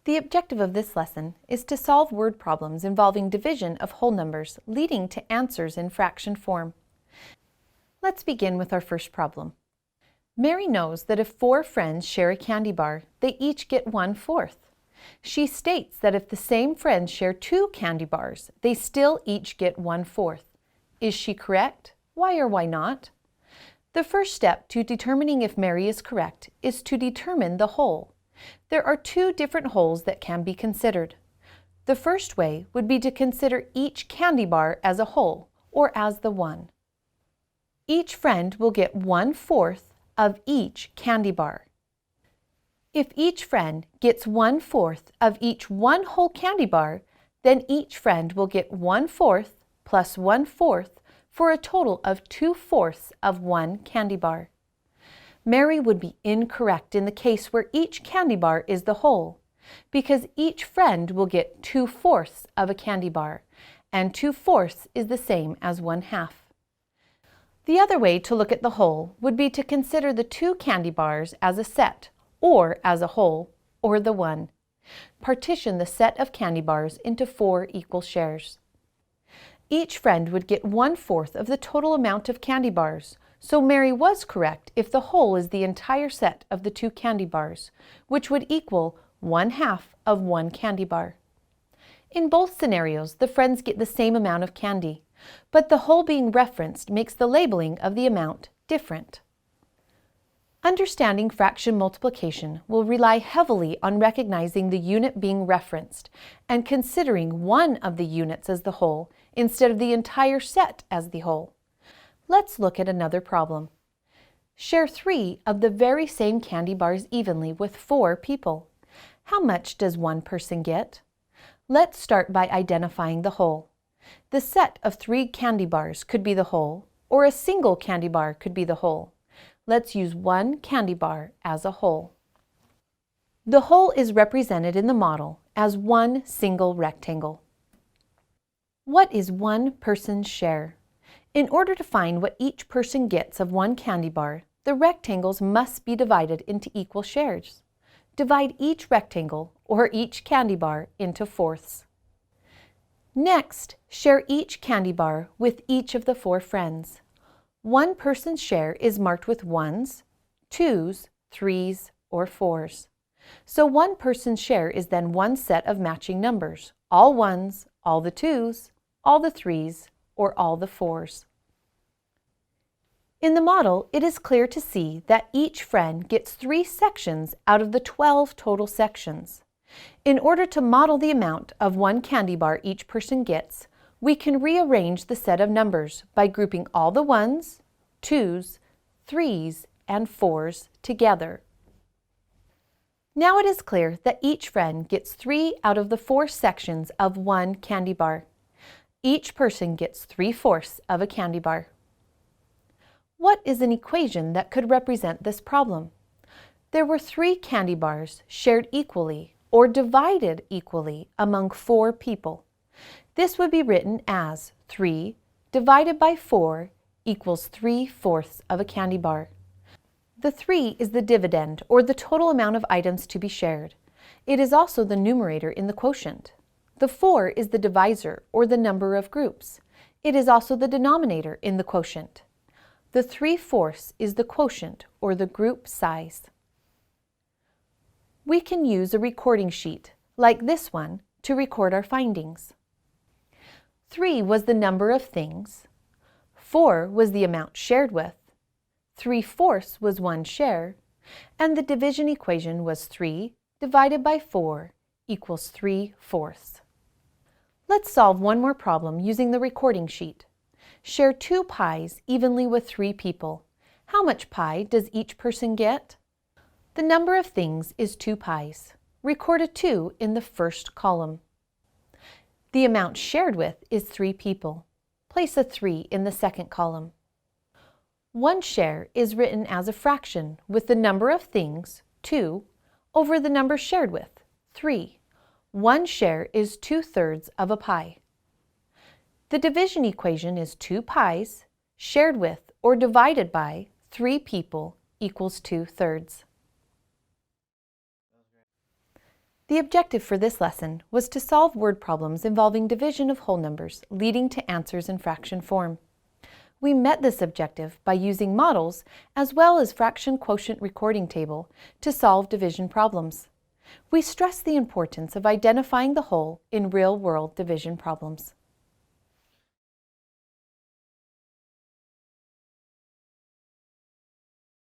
The objective of this lesson is to solve word problems involving division of whole numbers leading to answers in fraction form. Let's begin with our first problem. Mary knows that if 4 friends share a candy bar, they each get 1/4. She states that if the same friends share 2 candy bars, they still each get 1/4. Is she correct? Why or why not? The first step to determining if Mary is correct is to determine the whole. There are 2 different wholes that can be considered. The first way would be to consider each candy bar as a whole, or as the one. Each friend will get 1/4 of each candy bar. If each friend gets 1/4 of each one whole candy bar, then each friend will get 1/4 plus 1/4 for a total of 2/4 of one candy bar. Mary would be incorrect in the case where each candy bar is the whole, because each friend will get 2/4 of a candy bar, and 2/4 is the same as 1/2. The other way to look at the whole would be to consider the 2 candy bars as a set, or as a whole, or the one. Partition the set of candy bars into 4 equal shares. Each friend would get 1/4 of the total amount of candy bars, so Mary was correct if the whole is the entire set of the 2 candy bars, which would equal 1/2 of one candy bar. In both scenarios, the friends get the same amount of candy, but the whole being referenced makes the labeling of the amount different. Understanding fraction multiplication will rely heavily on recognizing the unit being referenced and considering one of the units as the whole instead of the entire set as the whole. Let's look at another problem. Share 3 of the very same candy bars evenly with 4 people. How much does one person get? Let's start by identifying the whole. The set of 3 candy bars could be the whole, or a single candy bar could be the whole. Let's use one candy bar as a whole. The whole is represented in the model as one single rectangle. What is one person's share? In order to find what each person gets of one candy bar, the rectangles must be divided into equal shares. Divide each rectangle, or each candy bar, into fourths. Next, share each candy bar with each of the 4 friends. One person's share is marked with 1s, 2s, 3s, or 4s. So one person's share is then one set of matching numbers, all 1s, all the 2s, all the 3s, or all the 4s. In the model, it is clear to see that each friend gets 3 sections out of the 12 total sections. In order to model the amount of one candy bar each person gets, we can rearrange the set of numbers by grouping all the 1s, 2s, 3s, and 4s together. Now it is clear that each friend gets 3 out of the 4 sections of one candy bar. Each person gets 3/4 of a candy bar. What is an equation that could represent this problem? There were 3 candy bars shared equally or divided equally among 4 people. This would be written as 3 divided by 4 equals 3/4 of a candy bar. The 3 is the dividend, or the total amount of items to be shared. It is also the numerator in the quotient. The 4 is the divisor, or the number of groups. It is also the denominator in the quotient. The 3/4 is the quotient, or the group size. We can use a recording sheet, like this one, to record our findings. 3 was the number of things, 4 was the amount shared with, 3/4 was one share, and the division equation was 3 divided by 4 equals 3/4. Let's solve one more problem using the recording sheet. Share 2 pies evenly with 3 people. How much pie does each person get? The number of things is 2 pies. Record a 2 in the first column. The amount shared with is 3 people. Place a 3 in the second column. One share is written as a fraction with the number of things, 2, over the number shared with, 3. One share is 2/3 of a pie. The division equation is 2 pies shared with or divided by 3 people equals 2/3. The objective for this lesson was to solve word problems involving division of whole numbers, leading to answers in fraction form. We met this objective by using models as well as fraction quotient recording table to solve division problems. We stress the importance of identifying the whole in real-world division problems.